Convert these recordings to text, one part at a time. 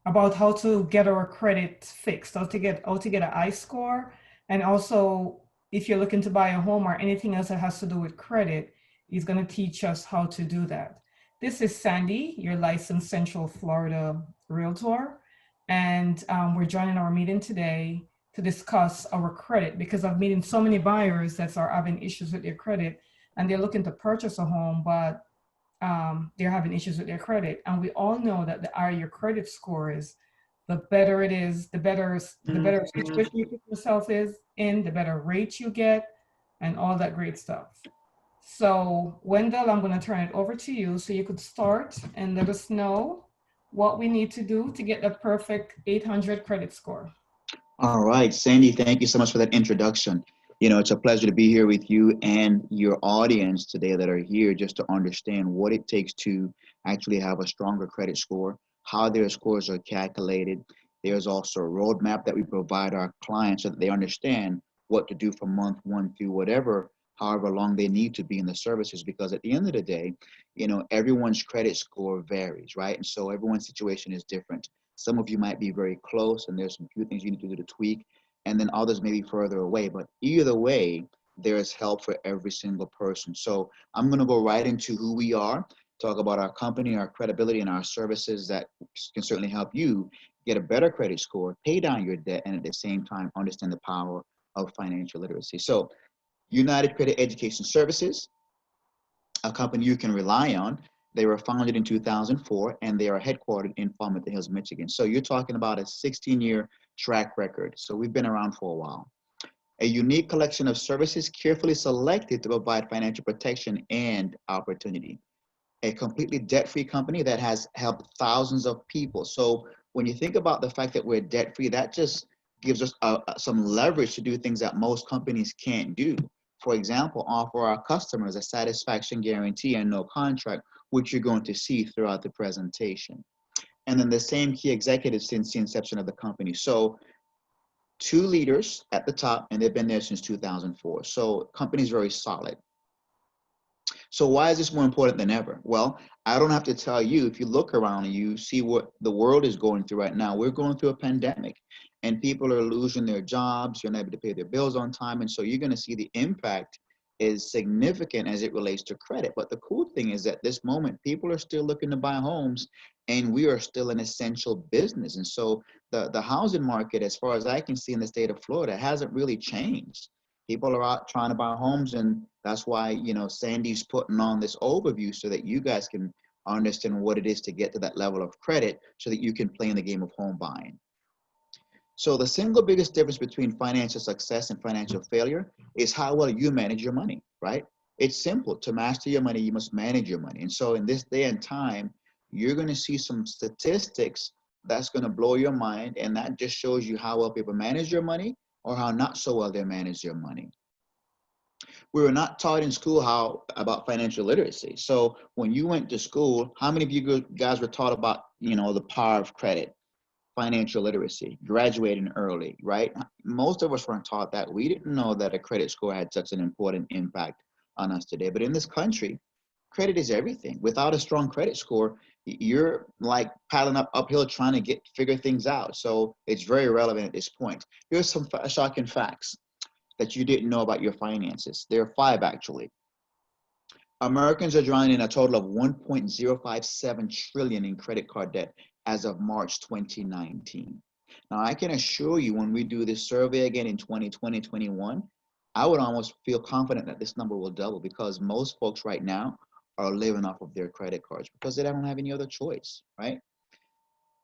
about how to get our credit fixed, how to get an I score, and also if you're looking to buy a home or anything else that has to do with credit, he's going to teach us how to do that. This is Sandy, your licensed Central Florida Realtor, and we're joining our meeting today to discuss our credit because I've meeting so many buyers that are having issues with their credit and they're looking to purchase a home, but they're having issues with their credit. And we all know that the higher your credit score is, the better it is, the better situation you put yourself is in, the better rate you get, and all that great stuff. So, Wendell, I'm going to turn it over to you so you could start and let us know what we need to do to get the perfect 800 credit score. All right, Sandy, thank you so much for that introduction. It's a pleasure to be here with you and your audience today that are here just to understand what it takes to actually have a stronger credit score, how their scores are calculated. There's also a roadmap that we provide our clients so that they understand what to do from month one through whatever, however long they need to be in the services. Because at the end of the day, everyone's credit score varies, right? And so everyone's situation is different. Some of you might be very close, and there's some few things you need to do to tweak, and then others may be further away. But either way, there is help for every single person. So I'm going to go right into who we are, talk about our company, our credibility, and our services that can certainly help you get a better credit score, pay down your debt, and at the same time understand the power of financial literacy. So United Credit Education Services, a company you can rely on. They were founded in 2004 and they are headquartered in Farmington Hills, Michigan. So you're talking about a 16-year track record. So we've been around for a while. A unique collection of services carefully selected to provide financial protection and opportunity. A completely debt-free company that has helped thousands of people. So when you think about the fact that we're debt-free, that just gives us some leverage to do things that most companies can't do. For example, offer our customers a satisfaction guarantee and no contract, which you're going to see throughout the presentation. And then the same key executives since the inception of the company. So two leaders at the top, and they've been there since 2004. So company's very solid. So why is this more important than ever? Well, I don't have to tell you, if you look around and you see what the world is going through right now, we're going through a pandemic and people are losing their jobs, you're not able to pay their bills on time. And so you're going to see the impact is significant as it relates to credit. But the cool thing is at this moment, people are still looking to buy homes and we are still an essential business. And so the housing market, as far as I can see in the state of Florida, hasn't really changed. People are out trying to buy homes, and that's why Sandy's putting on this overview so that you guys can understand what it is to get to that level of credit so that you can play in the game of home buying. So the single biggest difference between financial success and financial failure is how well you manage your money, right? It's simple. To master your money, you must manage your money. And so in this day and time, you're going to see some statistics that's going to blow your mind, and that just shows you how well people manage their money or how not so well they manage their money. We were not taught in school how about financial literacy. So when you went to school, how many of you guys were taught about, the power of credit, financial literacy, graduating early, right? Most of us weren't taught that. We didn't know that a credit score had such an important impact on us today. But in this country, credit is everything. Without a strong credit score, you're like paddling uphill trying to figure things out. So it's very relevant at this point. Here's some shocking facts that you didn't know about your finances. There are 5 actually. Americans are drowning in a total of 1.057 trillion in credit card debt as of March 2019. Now, I can assure you when we do this survey again in 2020, 21, I would almost feel confident that this number will double because most folks right now are living off of their credit cards because they don't have any other choice, right?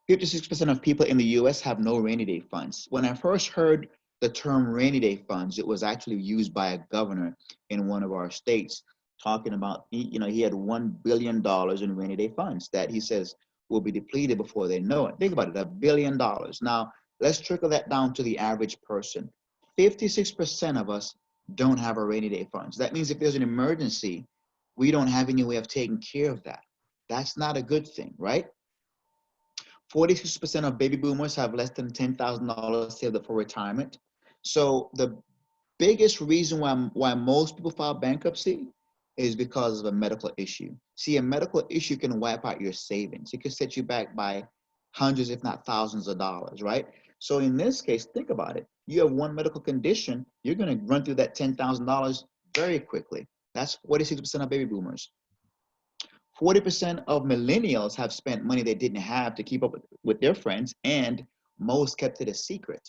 56% of people in the US have no rainy day funds. When I first heard the term rainy day funds, it was actually used by a governor in one of our states talking about, he had $1 billion in rainy day funds that he says will be depleted before they know it. Think about it, $1 billion. Now, let's trickle that down to the average person. 56% of us don't have a rainy day funds. That means if there's an emergency, we don't have any way of taking care of that. That's not a good thing, right? 46% of baby boomers have less than $10,000 saved up for retirement. So the biggest reason why most people file bankruptcy is because of a medical issue. See, a medical issue can wipe out your savings. It can set you back by hundreds, if not thousands of dollars, right? So in this case, think about it. You have one medical condition, you're going to run through that $10,000 very quickly. That's 46% of baby boomers. 40% of millennials have spent money they didn't have to keep up with their friends, and most kept it a secret.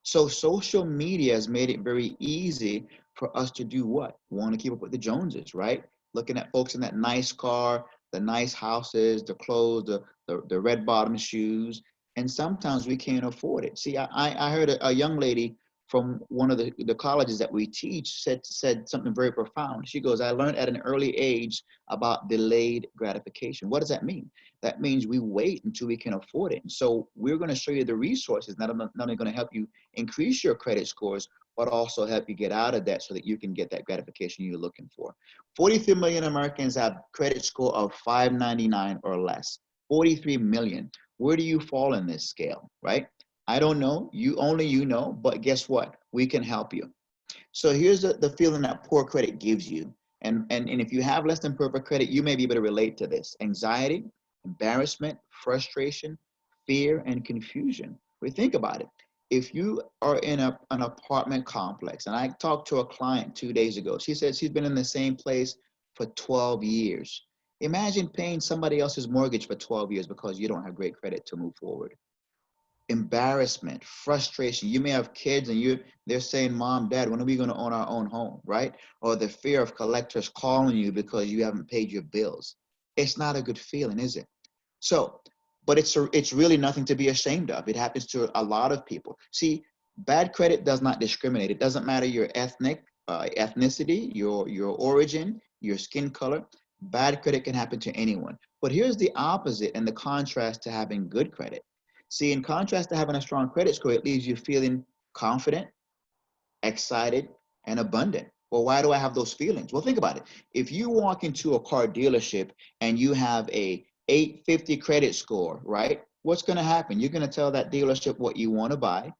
So social media has made it very easy for us to do what? Want to keep up with the Joneses, right? Looking at folks in that nice car, the nice houses, the clothes, the red bottom shoes, and sometimes we can't afford it. See, I heard a young lady from one of the colleges that we teach said something very profound. She goes, I learned at an early age about delayed gratification. What does that mean? That means we wait until we can afford it. And so we're going to show you the resources, not only going to help you increase your credit scores, but also help you get out of debt so that you can get that gratification you're looking for. 43 million Americans have credit score of 599 or less. 43 million. Where do you fall in this scale, right? I don't know. You know, but guess what? We can help you. So here's the feeling that poor credit gives you. And if you have less than perfect credit, you may be able to relate to this. Anxiety, embarrassment, frustration, fear, and confusion. We think about it. If you are in an apartment complex, and I talked to a client 2 days ago, she said she's been in the same place for 12 years. Imagine paying somebody else's mortgage for 12 years because you don't have great credit to move forward. Embarrassment, frustration. You may have kids and they're saying, Mom, Dad, when are we going to own our own home, right? Or the fear of collectors calling you because you haven't paid your bills. It's not a good feeling, is it? So, but it's really nothing to be ashamed of. It happens to a lot of people. See, bad credit does not discriminate. It doesn't matter your ethnicity, your origin, your skin color. Bad credit can happen to anyone. But here's the opposite and the contrast to having good credit. See, in contrast to having a strong credit score, it leaves you feeling confident, excited, and abundant. Well, why do I have those feelings? Well, think about it. If you walk into a car dealership and you have a 850 credit score, right? What's going to happen? You're going to tell that dealership what you want to buy,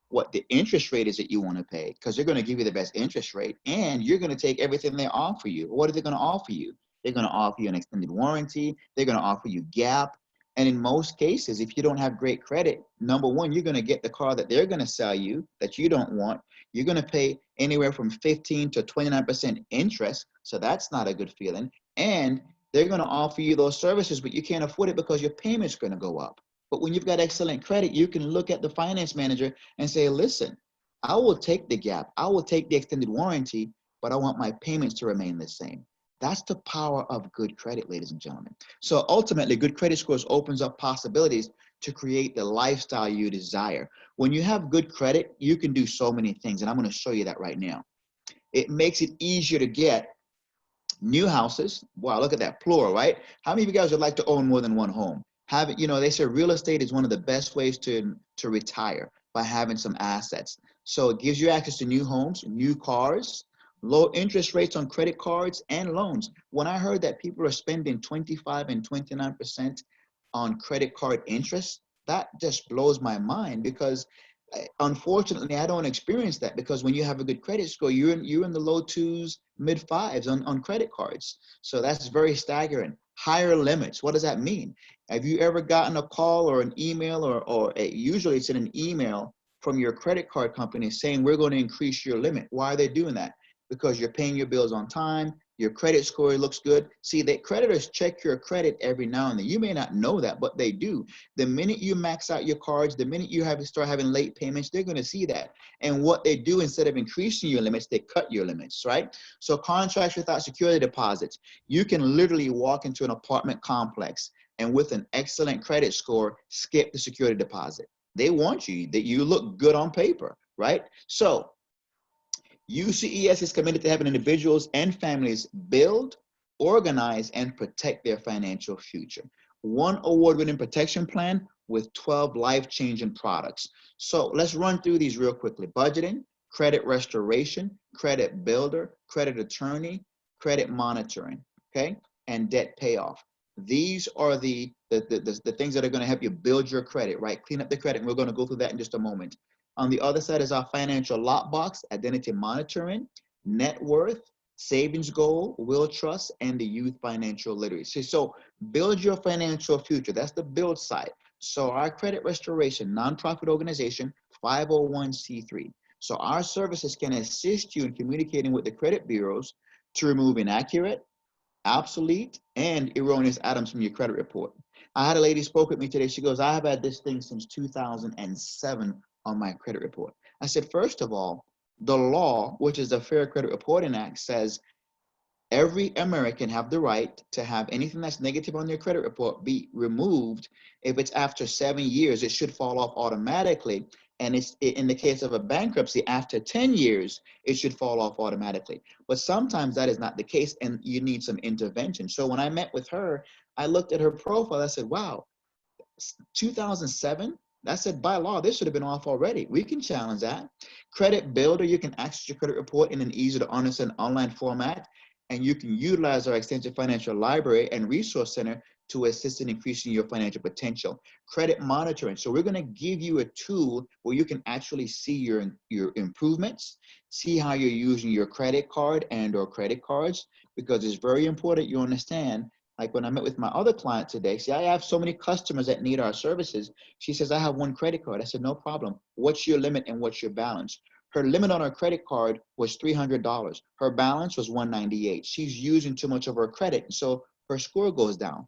what the interest rate is that you want to pay, because they're going to give you the best interest rate, and you're going to take everything they offer you. What are they going to offer you? They're going to offer you an extended warranty. They're going to offer you gap. And in most cases, if you don't have great credit, number one, you're going to get the car that they're going to sell you that you don't want. You're going to pay anywhere from 15 to 29% interest. So that's not a good feeling. And they're going to offer you those services, but you can't afford it because your payment's going to go up. But when you've got excellent credit, you can look at the finance manager and say, listen, I will take the gap. I will take the extended warranty, but I want my payments to remain the same. That's the power of good credit, ladies and gentlemen. So ultimately, good credit scores opens up possibilities to create the lifestyle you desire. When you have good credit, you can do so many things, and I'm going to show you that right now. It makes it easier to get new houses. Wow, look at that, plural, right? How many of you guys would like to own more than one home? Have it, they say real estate is one of the best ways to retire by having some assets. So it gives you access to new homes, new cars, low interest rates on credit cards and loans. When I heard that people are spending 25 and 29% on credit card interest, that just blows my mind because unfortunately, I don't experience that because when you have a good credit score, you're in the low twos, mid fives on credit cards. So that's very staggering. Higher limits. What does that mean? Have you ever gotten a call or an email usually it's in an email from your credit card company saying we're going to increase your limit? Why are they doing that? Because you're paying your bills on time, your credit score looks good. See, the creditors check your credit every now and then. You may not know that, but they do. The minute you max out your cards, the minute you start having late payments, they're going to see that. And what they do, instead of increasing your limits, they cut your limits, right? So contracts without security deposits. You can literally walk into an apartment complex and with an excellent credit score, skip the security deposit. They want you, that you look good on paper, right? So UCES is committed to helping individuals and families build, organize, and protect their financial future. One award-winning protection plan with 12 life-changing products. So let's run through these real quickly. Budgeting, credit restoration, credit builder, credit attorney, credit monitoring, okay, and debt payoff. These are the things that are going to help you build your credit, right? Clean up the credit, and we're going to go through that in just a moment. On the other side is our financial lockbox, identity monitoring, net worth, savings goal, will trust, and the youth financial literacy. So build your financial future. That's the build side. So our credit restoration nonprofit organization, 501c3. So our services can assist you in communicating with the credit bureaus to remove inaccurate, obsolete, and erroneous items from your credit report. I had a lady spoke with me today. She goes, I have had this thing since 2007 on my credit report. I said, first of all, the law, which is the Fair Credit Reporting Act, says every American have the right to have anything that's negative on their credit report be removed. If it's after 7 years, it should fall off automatically. And it's in the case of a bankruptcy, after 10 years, it should fall off automatically. But sometimes that is not the case, and you need some intervention. So when I met with her, I looked at her profile. I said, wow, 2007, I said, by law, this should have been off already. We can challenge that. Credit Builder, you can access your credit report in an easy to understand online format, and you can utilize our extensive financial library and resource center to assist in increasing your financial potential. Credit monitoring. So we're going to give you a tool where you can actually see your improvements, see how you're using your credit card and or credit cards, because it's very important you understand. Like when I met with my other client today, see, I have so many customers that need our services. She says, I have one credit card. I said, no problem. What's your limit and what's your balance? Her limit on her credit card was $300. Her balance was $198. She's using too much of her credit, so her score goes down.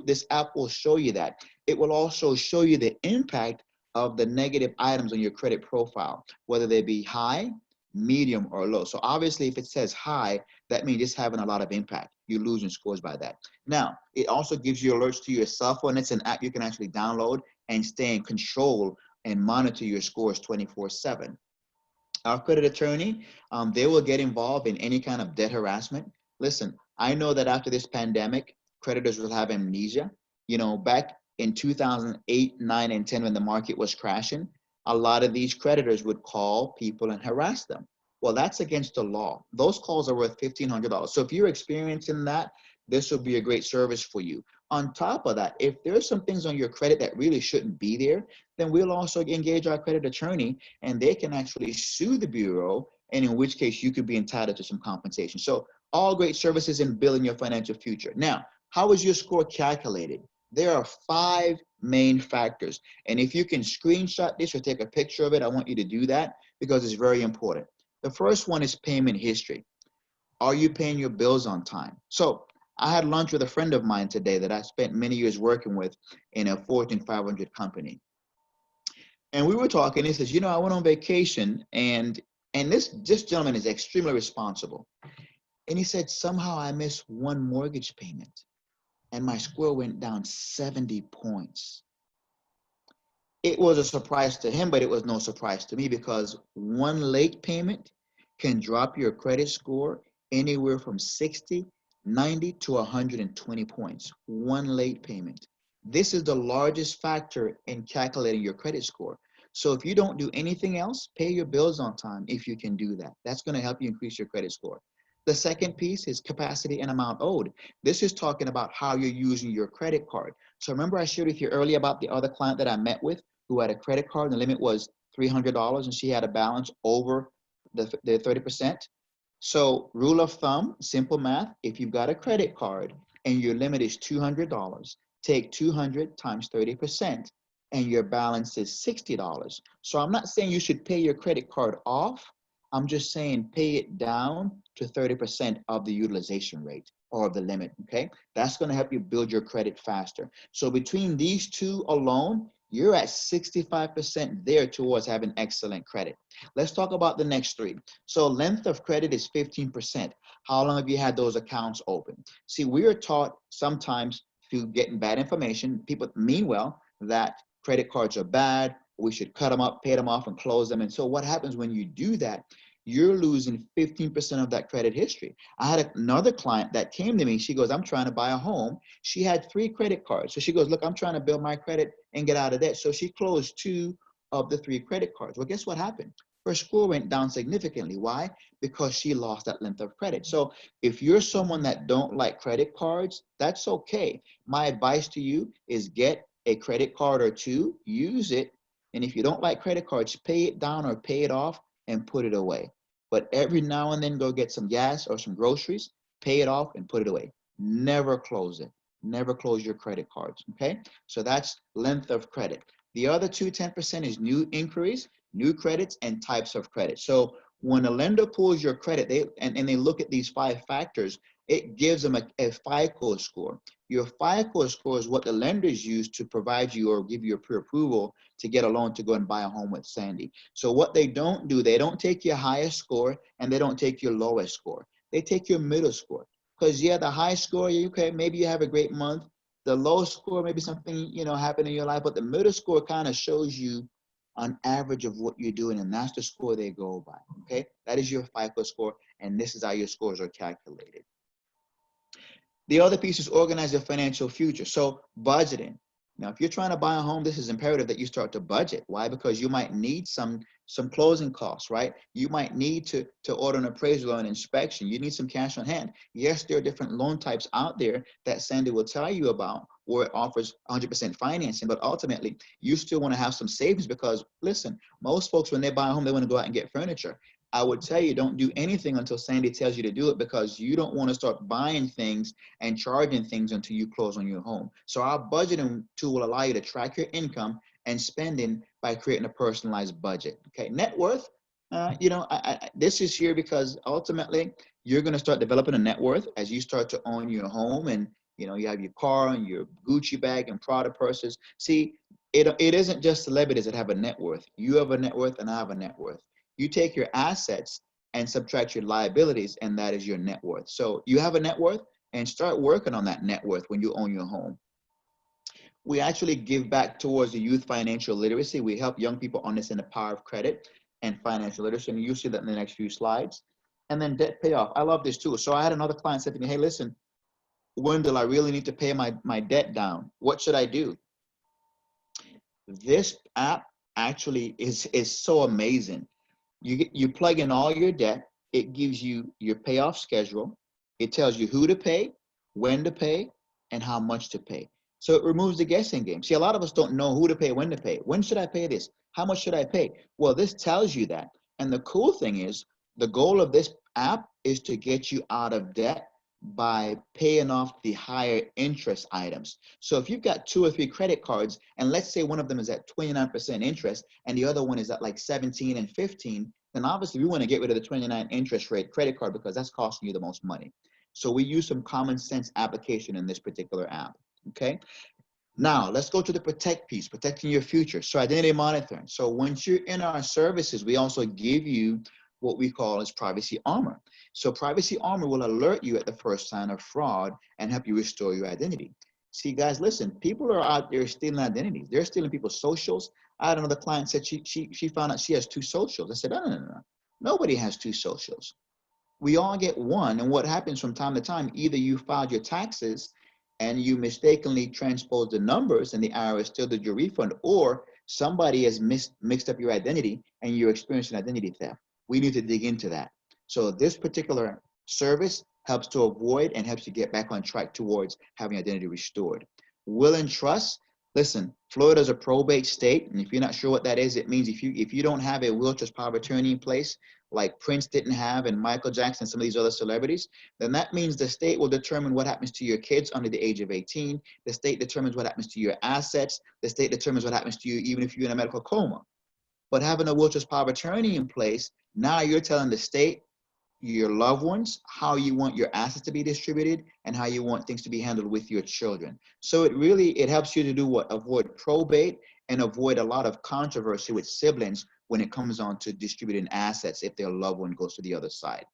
This app will show you that. It will also show you the impact of the negative items on your credit profile, whether they be high, medium, or low. So obviously, if it says high, that means it's having a lot of impact. You're losing scores by that. Now, it also gives you alerts to your cell phone. It's an app you can actually download and stay in control and monitor your scores 24/7. Our credit attorney, they will get involved in any kind of debt harassment. Listen, I know that after this pandemic, creditors will have amnesia. You know, back in 2008, 9, and 10, when the market was crashing, a lot of these creditors would call people and harass them. Well, that's against the law. Those calls are worth $1,500. So if you're experiencing that, this will be a great service for you. On top of that, if there's some things on your credit that really shouldn't be there, then we'll also engage our credit attorney, and they can actually sue the bureau, and in which case you could be entitled to some compensation. So all great services in building your financial future. Now, how is your score calculated? There are 5 main factors. And if you can screenshot this or take a picture of it, I want you to do that because it's very important. The first one is payment history. Are you paying your bills on time? So I had lunch with a friend of mine today that I spent many years working with in a Fortune 500 company. And we were talking, he says, I went on vacation, and this gentleman is extremely responsible. And he said, somehow I missed one mortgage payment and my score went down 70 points. It was a surprise to him, but it was no surprise to me because one late payment can drop your credit score anywhere from 60, 90 to 120 points. One late payment. This is the largest factor in calculating your credit score. So if you don't do anything else, pay your bills on time if you can do that. That's going to help you increase your credit score. The second piece is capacity and amount owed. This is talking about how you're using your credit card. So remember I shared with you earlier about the other client that I met with who had a credit card and the limit was $300 and she had a balance over the 30%. So rule of thumb, simple math, if you've got a credit card and your limit is $200, take 200 times 30% and your balance is $60. So I'm not saying you should pay your credit card off. I'm just saying pay it down to 30% of the utilization rate or the limit, okay? That's gonna help you build your credit faster. So between these two alone, you're at 65% there towards having excellent credit. Let's talk about the next 3. So length of credit is 15%. How long have you had those accounts open? See, we are taught sometimes through getting bad information, people mean well, that credit cards are bad, we should cut them up, pay them off, and close them. And so what happens when you do that? You're losing 15% of that credit history. I had another client that came to me. She goes, I'm trying to buy a home. She had 3 credit cards. So she goes, look, I'm trying to build my credit and get out of debt. So she closed 2 of the 3 credit cards. Well, guess what happened? Her score went down significantly. Why? Because she lost that length of credit. So if you're someone that don't like credit cards, that's okay. My advice to you is get a credit card or 2, use it. And if you don't like credit cards, pay it down or pay it off and put it away. But every now and then go get some gas or some groceries, pay it off and put it away. Never close it. never close your credit cards, okay? So that's length of credit. The other 10% is new inquiries, new credits, and types of credit. So when a lender pulls your credit, and they look at these 5 factors, it gives them a FICO score. Your FICO score is what the lenders use to provide you or give you a pre-approval to get a loan to go and buy a home with Sandy. So what they don't do, they don't take your highest score and they don't take your lowest score. They take your middle score. Because yeah, the high score, okay, maybe you have a great month. The low score, maybe something, happened in your life, but the middle score kind of shows you an average of what you're doing, and that's the score they go by, okay? That is your FICO score, and this is how your scores are calculated. The other piece is organize your financial future. So budgeting. Now, if you're trying to buy a home, this is imperative that you start to budget. Why? Because you might need some closing costs, right? You might need to order an appraisal or an inspection. You need some cash on hand. Yes, there are different loan types out there that Sandy will tell you about, where it offers 100% financing, but ultimately you still want to have some savings because, listen, most folks, when they buy a home, they want to go out and get furniture. I would tell you, don't do anything until Sandy tells you to do it, because you don't want to start buying things and charging things until you close on your home. So our budgeting tool will allow you to track your income and spending by creating a personalized budget. Okay, net worth. This is here because ultimately you're going to start developing a net worth as you start to own your home, and you have your car and your Gucci bag and Prada purses. See, it isn't just celebrities that have a net worth. You have a net worth, and I have a net worth. You take your assets and subtract your liabilities, and that is your net worth. So you have a net worth, and start working on that net worth when you own your home. We actually give back towards the youth financial literacy. We help young people understand the power of credit and financial literacy, and you'll see that in the next few slides. And then debt payoff. I love this too. So I had another client say to me, hey, listen, Wendell, I really need to pay my debt down. What should I do? This app actually is so amazing. You plug in all your debt. It gives you your payoff schedule. It tells you who to pay, when to pay, and how much to pay. So it removes the guessing game. See, a lot of us don't know who to pay, when to pay. When should I pay this? How much should I pay? Well, this tells you that. And the cool thing is, the goal of this app is to get you out of debt by paying off the higher interest items. So if you've got 2 or 3 credit cards, and let's say one of them is at 29% interest and the other one is at like 17 and 15, then obviously we want to get rid of the 29 interest rate credit card because that's costing you the most money. So we use some common sense application in this particular app, okay? Now, let's go to the protect piece, protecting your future. So identity monitoring. So once you're in our services, we also give you what we call as privacy armor. So privacy armor will alert you at the first sign of fraud and help you restore your identity. See, guys, listen, people are out there stealing identities. They're stealing people's socials. I had another client said she found out she has 2 socials. I said, no. Nobody has 2 socials. We all get one. And what happens from time to time, either you filed your taxes and you mistakenly transposed the numbers and the IRS still did your refund, or somebody has mixed up your identity and you're experiencing identity theft. We need to dig into that. So this particular service helps to avoid and helps you get back on track towards having identity restored. Will and trust. Listen, Florida is a probate state, and if you're not sure what that is, it means if you don't have a will, trust, power of attorney in place, like Prince didn't have and Michael Jackson, some of these other celebrities, then that means the state will determine what happens to your kids under the age of 18. The state determines what happens to your assets. The state determines what happens to you even if you're in a medical coma. But having a will, trust, power of attorney in place, now you're telling the state, your loved ones, how you want your assets to be distributed and how you want things to be handled with your children. So it helps you to do what? Avoid probate and avoid a lot of controversy with siblings when it comes on to distributing assets if their loved one goes to the other side.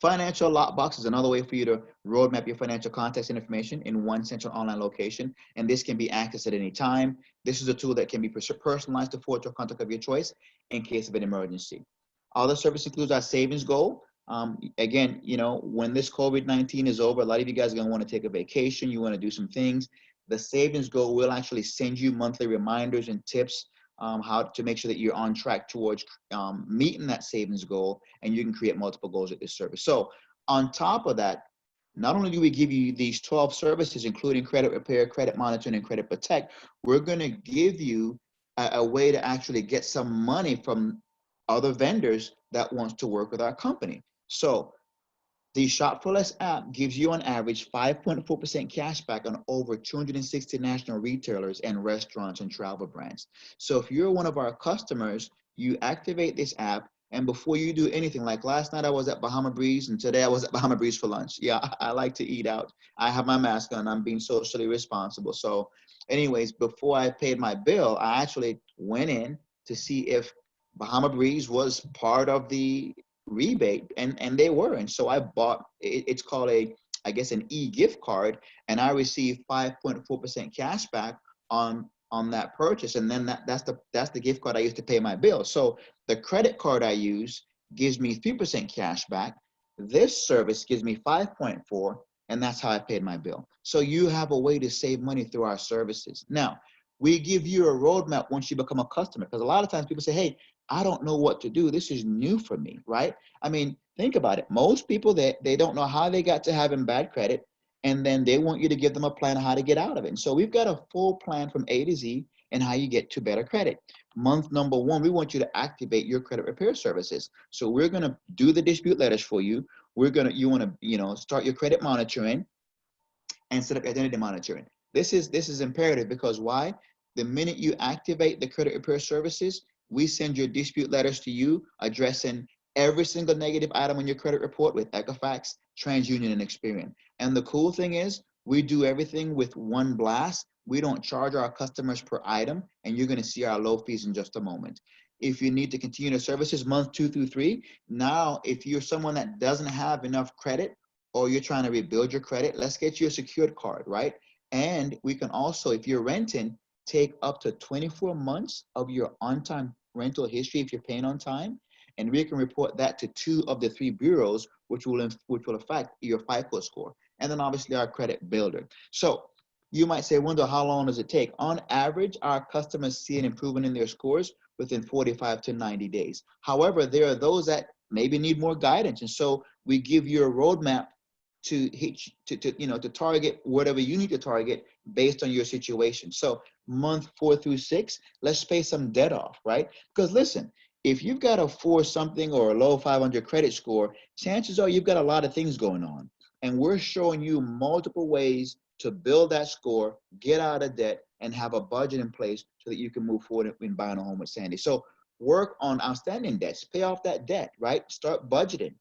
Financial lockbox is another way for you to roadmap your financial context and information in one central online location, and this can be accessed at any time. This is a tool that can be personalized to forward to a contact of your choice in case of an emergency. Other service includes our savings goal. Again, when this COVID-19 is over, a lot of you guys are going to want to take a vacation. You want to do some things. The savings goal will actually send you monthly reminders and tips how to make sure that you're on track towards meeting that savings goal, and you can create multiple goals at this service. So on top of that, not only do we give you these 12 services, including credit repair, credit monitoring, and credit protect, we're going to give you a way to actually get some money from other vendors that wants to work with our company. So The Shop for Less app gives you on average 5.4% cash back on over 260 national retailers and restaurants and travel brands. So if you're one of our customers, you activate this app, and before you do anything, like last night I was at Bahama Breeze and today I was at Bahama Breeze for lunch. Yeah, I like to eat out. I have my mask on. I'm being socially responsible. So anyways, before I paid my bill, I actually went in to see if Bahama Breeze was part of the rebate, and they were. And so I bought it's called a, I guess, an e-gift card, and I received 5.4% cash back on that purchase. And then that's the gift card I used to pay my bill. So the credit card I use gives me 3% cash back. This service gives me 5.4, and that's how I paid my bill. So you have a way to save money through our services. Now, we give you a roadmap once you become a customer, because a lot of times people say, hey, I don't know what to do. This is new for me, right? I mean, think about it. Most people, they don't know how they got to having bad credit, and then they want you to give them a plan on how to get out of it. And so we've got a full plan from A to Z and how you get to better credit. Month number one, we want you to activate your credit repair services. So we're going to do the dispute letters for you. You want to, start your credit monitoring and set up identity monitoring. This is imperative, because why? The minute you activate the credit repair services, we send your dispute letters to you addressing every single negative item on your credit report with Equifax, TransUnion, and Experian. And the cool thing is, we do everything with one blast. We don't charge our customers per item, and you're going to see our low fees in just a moment. If you need to continue the services month 2 through 3, now if you're someone that doesn't have enough credit, or you're trying to rebuild your credit, let's get you a secured card, right? And we can also, if you're renting, take up to 24 months of your on-time rental history if you're paying on time, and we can report that to 2 of the 3 bureaus, which will affect your FICO score, and then obviously our credit builder. So you might say, Wendell, how long does it take? On average, our customers see an improvement in their scores within 45 to 90 days. However, there are those that maybe need more guidance, and so we give you a roadmap to hit to target whatever you need to target based on your situation. So month 4 through 6, let's pay some debt off, right? Because listen, if you've got a 4 something or a low 500 credit score, chances are you've got a lot of things going on, and we're showing you multiple ways to build that score, get out of debt, and have a budget in place so that you can move forward in buying a home with Sandy. So work on outstanding debts, pay off that debt, right? Start budgeting.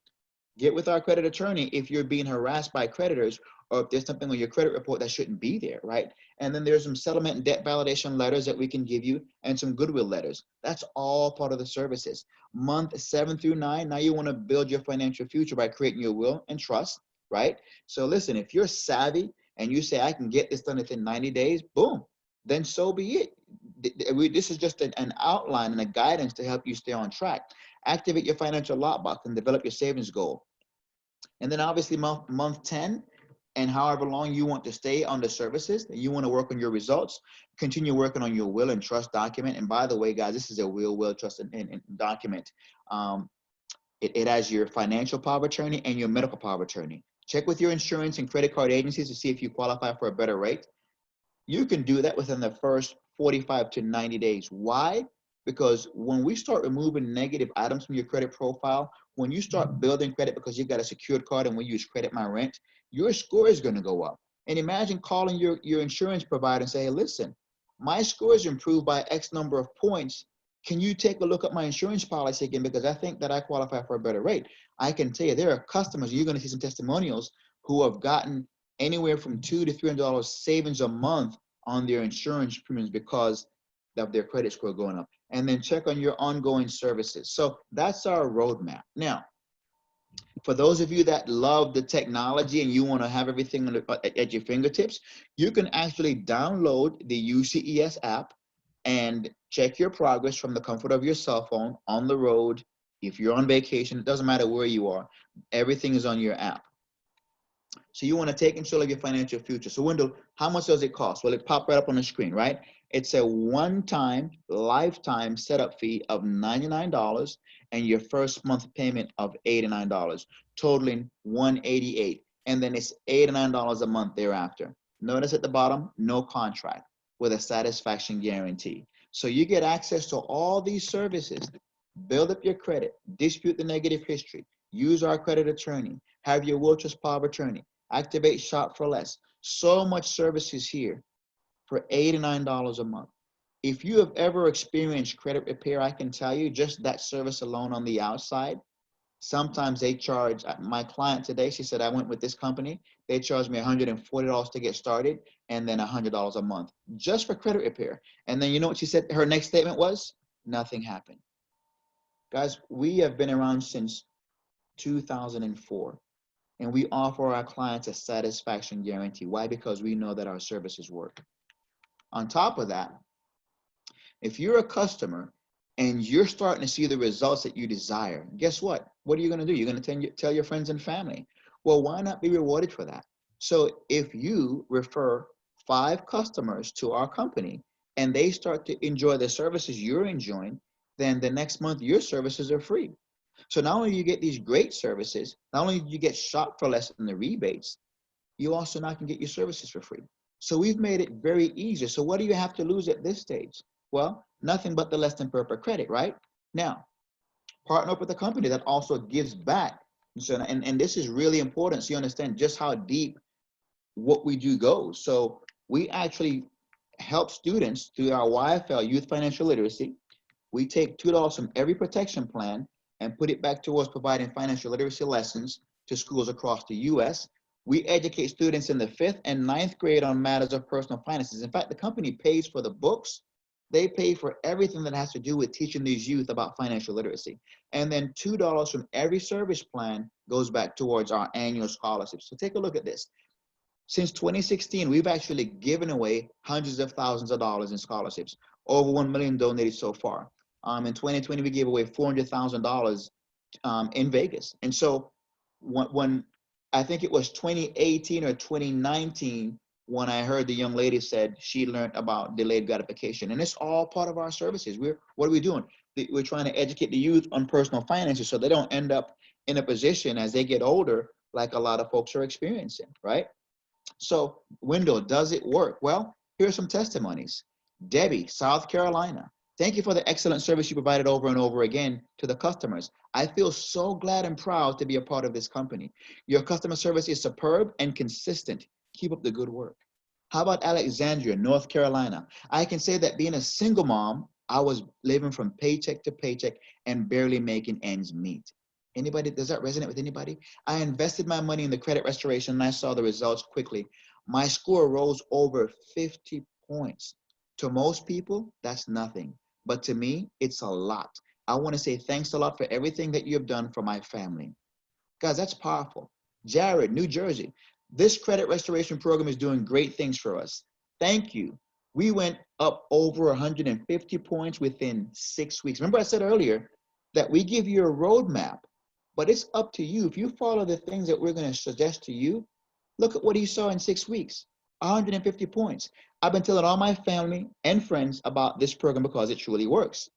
Get with our credit attorney if you're being harassed by creditors, or if there's something on your credit report that shouldn't be there, right? And then there's some settlement and debt validation letters that we can give you, and some goodwill letters. That's all part of the services. Month 7 through 9, now you want to build your financial future by creating your will and trust, right? So listen, if you're savvy and you say, I can get this done within 90 days, boom, then so be it. This is just an outline and a guidance to help you stay on track. Activate your financial lockbox and develop your savings goal. And then obviously month 10, and however long you want to stay on the services, that you want to work on your results, continue working on your will and trust document. And by the way, guys, this is a will, trust, and document. It has your financial power of attorney and your medical power of attorney. Check with your insurance and credit card agencies to see if you qualify for a better rate. You can do that within the first 45 to 90 days. Why? Because when we start removing negative items from your credit profile, when you start building credit because you've got a secured card and we use Credit My Rent, your score is going to go up. And imagine calling your insurance provider and say, hey, listen, my score is improved by X number of points. Can you take a look at my insurance policy again? Because I think that I qualify for a better rate. I can tell you there are customers, you're going to see some testimonials, who have gotten anywhere from $200 to $300 savings a month on their insurance premiums because of their credit score going up. And then check on your ongoing services. So that's our roadmap. Now, for those of you that love the technology and you want to have everything at your fingertips, you can actually download the UCES app and check your progress from the comfort of your cell phone, on the road, if you're on vacation, it doesn't matter where you are, everything is on your app. So you want to take control of your financial future. So Wendell, how much does it cost? Well, it popped right up on the screen, right? It's a one-time, lifetime setup fee of $99 and your first month payment of $89, totaling $188. And then it's $89 a month thereafter. Notice at the bottom, no contract with a satisfaction guarantee. So you get access to all these services, build up your credit, dispute the negative history, use our credit attorney, have your will trust power of attorney, activate shop for less. So much services here for $89 a month. If you have ever experienced credit repair, I can tell you just that service alone on the outside, sometimes they charge, my client today, she said, I went with this company. They charged me $140 to get started and then $100 a month just for credit repair. And then you know what she said? Her next statement was, nothing happened. Guys, we have been around since 2004 and we offer our clients a satisfaction guarantee. Why? Because we know that our services work. On top of that, if you're a customer and you're starting to see the results that you desire, guess what? What are you going to do? You're going to tell your friends and family. Well, why not be rewarded for that? So if you refer 5 customers to our company and they start to enjoy the services you're enjoying, then the next month your services are free. So not only do you get these great services, not only do you get shop for less in the rebates, you also now can get your services for free. So we've made it very easy. So what do you have to lose at this stage? Well, nothing but the less than perfect credit, right? Now, partner up with a company that also gives back. So, and this is really important so you understand just how deep what we do goes. So we actually help students through our YFL, Youth Financial Literacy. We take $2 from every protection plan and put it back towards providing financial literacy lessons to schools across the US. We educate students in the 5th and 9th grade on matters of personal finances. In fact, the company pays for the books. They pay for everything that has to do with teaching these youth about financial literacy. And then $2 from every service plan goes back towards our annual scholarships. So take a look at this. Since 2016, we've actually given away hundreds of thousands of dollars in scholarships, over 1 million donated so far. In 2020, we gave away $400,000 in Vegas. And so when I think it was 2018 or 2019, when I heard the young lady said she learned about delayed gratification, and it's all part of our services. What are we doing? We're trying to educate the youth on personal finances so they don't end up in a position as they get older like a lot of folks are experiencing, right? So, Wendell, does it work? Well, here's some testimonies. Debbie, South Carolina. Thank you for the excellent service you provided over and over again to the customers. I feel so glad and proud to be a part of this company. Your customer service is superb and consistent. Keep up the good work. How about Alexandria, North Carolina? I can say that being a single mom, I was living from paycheck to paycheck and barely making ends meet. Anybody, does that resonate with anybody? I invested my money in the credit restoration and I saw the results quickly. My score rose over 50 points. To most people, that's nothing. But to me, it's a lot. I want to say thanks a lot for everything that you have done for my family. Guys, that's powerful. Jared, New Jersey. This credit restoration program is doing great things for us. Thank you. We went up over 150 points within 6 weeks. Remember I said earlier that we give you a roadmap, but it's up to you. If you follow the things that we're going to suggest to you, look at what he saw in 6 weeks, 150 points. I've been telling all my family and friends about this program because it truly works.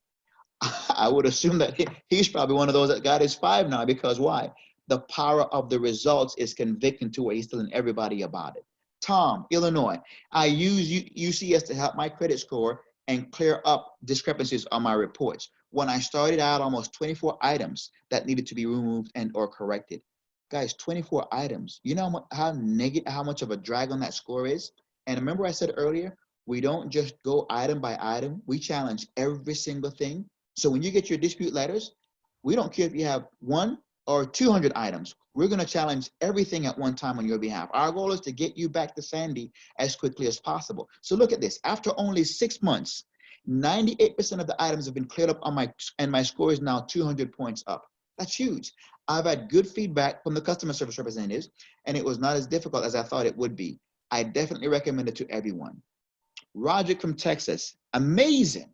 I would assume that he's probably one of those that got his 5 now because why? The power of the results is convicting to where he's telling everybody about it. Tom, Illinois. I use UCS to help my credit score and clear up discrepancies on my reports. When I started out, almost 24 items that needed to be removed and or corrected. Guys, 24 items. You know how much of a drag on that score is? And remember I said earlier, we don't just go item by item. We challenge every single thing. So when you get your dispute letters, we don't care if you have 1 or 200 items. We're going to challenge everything at one time on your behalf. Our goal is to get you back to Sandy as quickly as possible. So look at this. After only 6 months, 98% of the items have been cleared up on my score is now 200 points up. That's huge. I've had good feedback from the customer service representatives, and it was not as difficult as I thought it would be. I definitely recommend it to everyone. Roger from Texas, amazing.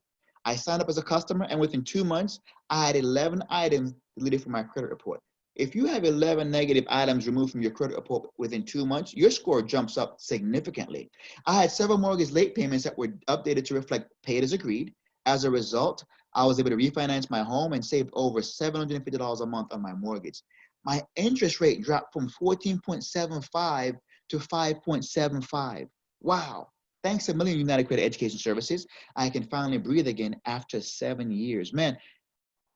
I signed up as a customer, and within 2 months, I had 11 items deleted from my credit report. If you have 11 negative items removed from your credit report within 2 months, your score jumps up significantly. I had several mortgage late payments that were updated to reflect paid as agreed. As a result, I was able to refinance my home and saved over $750 a month on my mortgage. My interest rate dropped from 14.75 to 5.75. Wow. Thanks a million, United Credit Education Services. I can finally breathe again after 7 years. Man,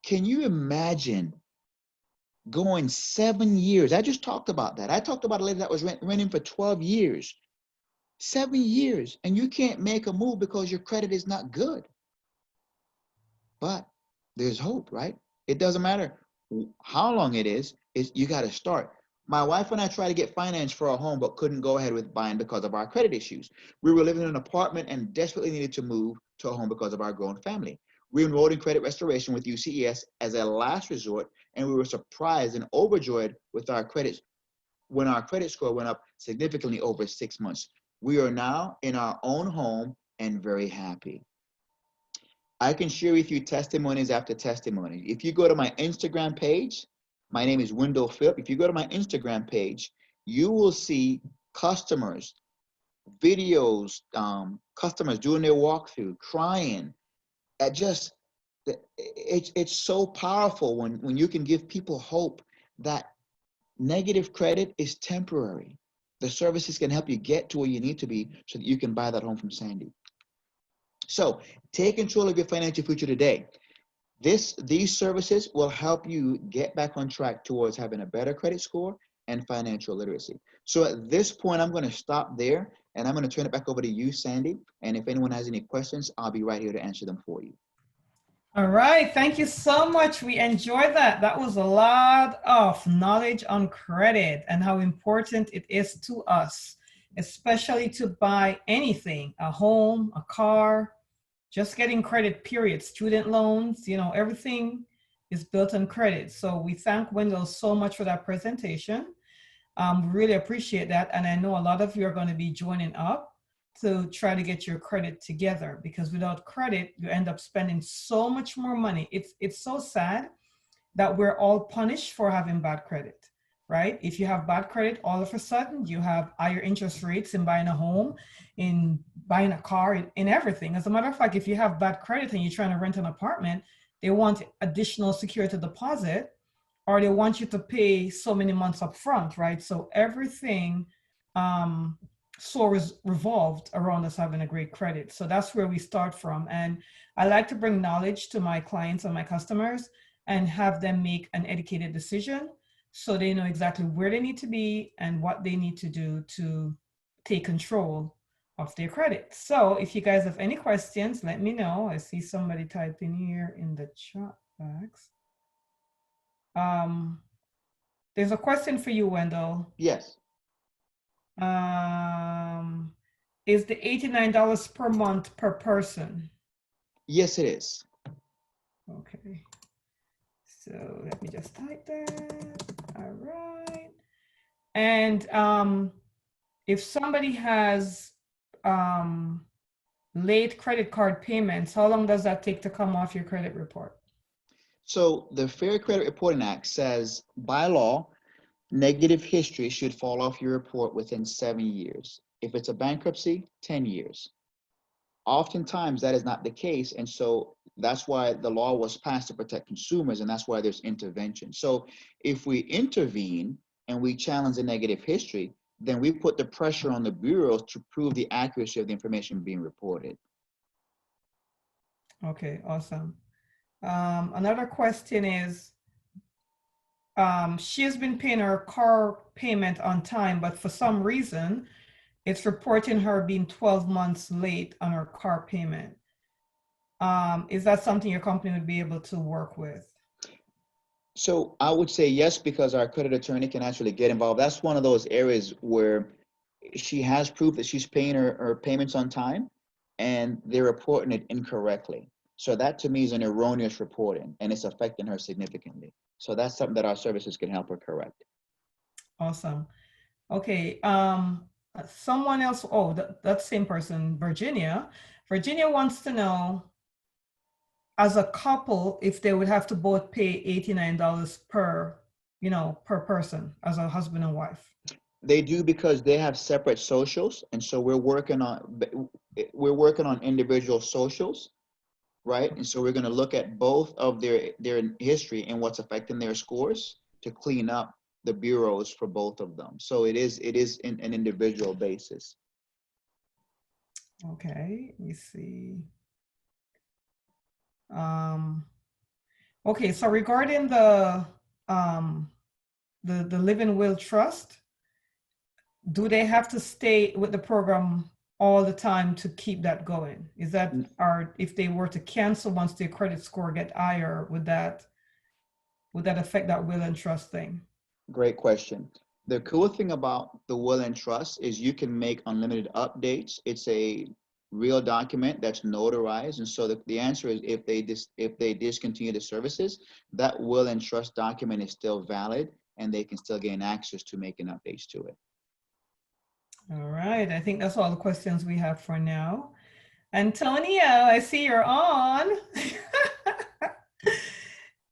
can you imagine going 7 years. I just talked about that. I talked about a lady that was renting for 12 years, 7 years, and you can't make a move because your credit is not good. But there's hope, right? It doesn't matter how long it is you got to start. My wife and I tried to get finance for our home, but couldn't go ahead with buying because of our credit issues. We were living in an apartment and desperately needed to move to a home because of our growing family. We enrolled in credit restoration with UCES as a last resort, and we were surprised and overjoyed with our credit when our credit score went up significantly over 6 months. We are now in our own home and very happy. I can share with you testimonies after testimony. If you go to my Instagram page, my name is Wendell Phillip. If you go to my Instagram page, you will see customers, videos, customers doing their walkthrough, crying. At just, it's so powerful when you can give people hope that negative credit is temporary. The services can help you get to where you need to be so that you can buy that home from Sandy. So take control of your financial future today. These services will help you get back on track towards having a better credit score and financial literacy. So at this point, I'm going to stop there and I'm going to turn it back over to you, Sandy. And if anyone has any questions, I'll be right here to answer them for you. All right, thank you so much. We enjoyed that. That was a lot of knowledge on credit and how important it is to us, especially to buy anything, a home, a car, just getting credit, period. Student loans, everything is built on credit. So we thank Wendell so much for that presentation. Really appreciate that. And I know a lot of you are going to be joining up to try to get your credit together, because without credit, you end up spending so much more money. It's so sad that we're all punished for having bad credit, right? If you have bad credit, all of a sudden you have higher interest rates in buying a home, in buying a car, in everything. As a matter of fact, if you have bad credit and you're trying to rent an apartment, they want additional security deposit, or they want you to pay so many months up front, right? So everything revolved around us having a great credit. So that's where we start from. And I like to bring knowledge to my clients and my customers and have them make an educated decision so they know exactly where they need to be and what they need to do to take control of their credit. So if you guys have any questions, let me know. I see somebody typing here in the chat box. There's a question for you, Wendell. Yes. Is the $89 per month per person? Yes, it is. Okay. So let me just type that. All right. And if somebody has late credit card payments, how long does that take to come off your credit report? So the Fair Credit Reporting Act says by law, negative history should fall off your report within 7 years. If it's a bankruptcy, 10 years. Oftentimes that is not the case. And so that's why the law was passed to protect consumers, and that's why there's intervention. So if we intervene and we challenge the negative history, then we put the pressure on the bureaus to prove the accuracy of the information being reported. Okay, awesome. Another question is, she has been paying her car payment on time, but for some reason, it's reporting her being 12 months late on her car payment. Is that something your company would be able to work with? So I would say yes, because our credit attorney can actually get involved. That's one of those areas where she has proof that she's paying her payments on time and they're reporting it incorrectly. So that to me is an erroneous reporting and it's affecting her significantly. So that's something that our services can help her correct. Awesome. Okay. Someone else, that same person, Virginia. Virginia wants to know, as a couple, if they would have to both pay $89 per person as a husband and wife. They do, because they have separate socials, and so we're working on individual socials, right? And so we're going to look at both of their history and what's affecting their scores to clean up the bureaus for both of them. So it is in an individual basis. Okay, let me see. Okay, so regarding the the living will trust, do they have to stay with the program all the time to keep that going? Is that, or if they were to cancel once their credit score get higher, would that affect that will and trust thing? Great question. The cool thing about the will and trust is you can make unlimited updates. It's a real document that's notarized. And so the answer is if they discontinue the services, that will and trust document is still valid and they can still gain access to making updates to it. All right, I think that's all the questions we have for now. Antonio, I see you're on.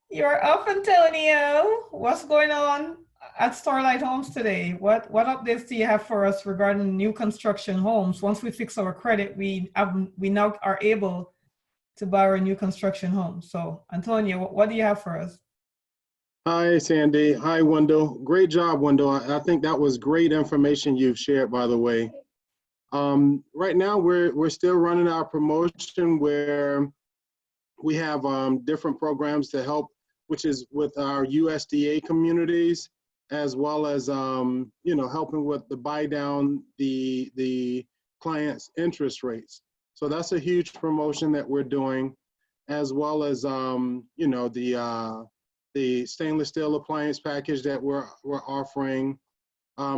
You're up, Antonio. What's going on at Starlight Homes today? What updates do you have for us regarding new construction homes? Once we fix our credit, we now are able to buy our new construction home. So, Antonio, what do you have for us? Hi, Sandy. Hi, Wendell. Great job, Wendell. I think that was great information you've shared, by the way. Right now, we're still running our promotion where we have different programs to help, which is with our USDA communities, as well as helping with the buy down the clients' interest rates. So that's a huge promotion that we're doing, as well as the stainless steel appliance package that we're offering.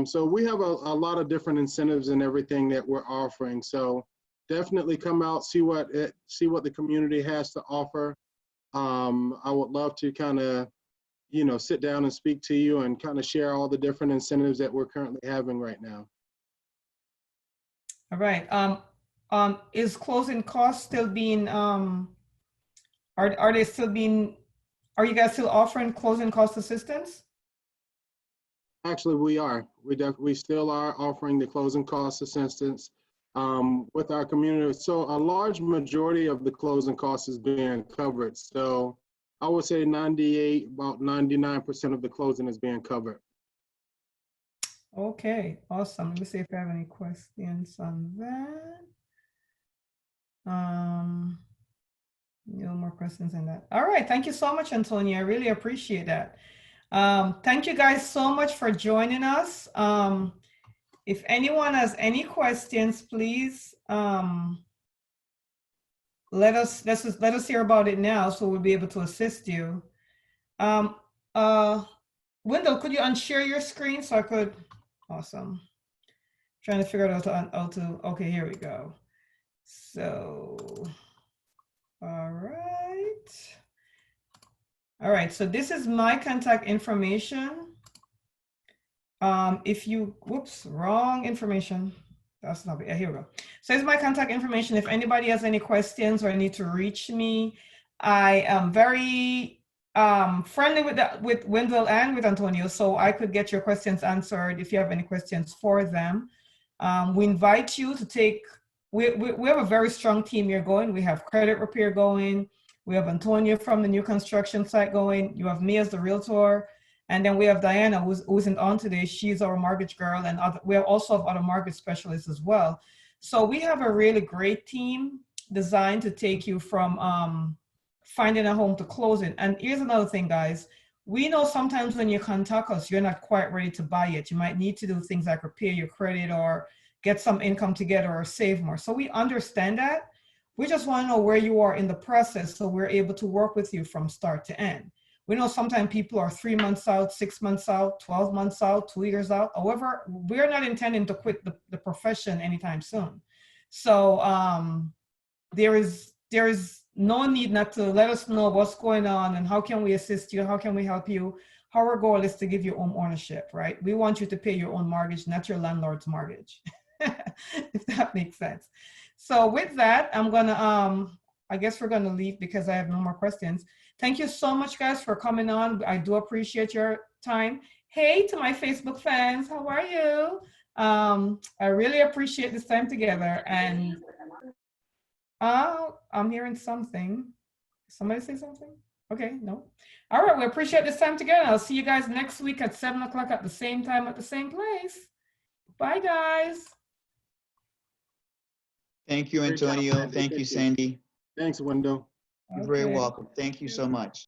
So we have a lot of different incentives and everything that we're offering. So definitely come out, see what the community has to offer. I would love to kind of, sit down and speak to you and kind of share all the different incentives that we're currently having right now. All right. Is closing costs still being are they still being, are you guys still offering closing cost assistance? Actually, we are. We still are offering the closing cost assistance with our community. So a large majority of the closing costs is being covered. So I would say about 99% of the closing is being covered. Okay, awesome. Let me see if I have any questions on that. No more questions on that. All right, thank you so much, Antonia. I really appreciate that. Thank you guys so much for joining us. If anyone has any questions, please let us hear about it now so we'll be able to assist you. Wendell, could you unshare your screen so I could? Awesome. Trying to figure out how to, okay, here we go. So, all right, so this is my contact information. If you, whoops, wrong information. That's not, yeah, here we go. So it's my contact information. If anybody has any questions or need to reach me, I am very friendly with Wendell and with Antonio, so I could get your questions answered if you have any questions for them. We invite you to take, we have a very strong team here going. We have credit repair going. We have Antonio from the new construction site going. You have me as the realtor. And then we have Diana, who isn't on today. She's our mortgage girl, and we also have other mortgage specialists as well. So we have a really great team designed to take you from finding a home to closing. And here's another thing, guys. We know sometimes when you contact us, you're not quite ready to buy it. You might need to do things like repair your credit or get some income together or save more. So we understand that. We just want to know where you are in the process so we're able to work with you from start to end. We know sometimes people are 3 months out, 6 months out, 12 months out, 2 years out. However, we're not intending to quit the profession anytime soon. So there is no need not to let us know what's going on and how can we assist you, how can we help you. Our goal is to give you home ownership, right? We want you to pay your own mortgage, not your landlord's mortgage, if that makes sense. So with that, I'm gonna, I guess we're gonna leave because I have no more questions. Thank you so much, guys, for coming on. I do appreciate your time. Hey, to my Facebook fans, how are you? I really appreciate this time together. And I'm hearing something. Somebody say something? Okay, no. All right, we appreciate this time together. I'll see you guys next week at 7 o'clock at the same time at the same place. Bye, guys. Thank you, Antonio. Thank you, Sandy. Thanks, Wendell. You're very welcome. Thank you so much.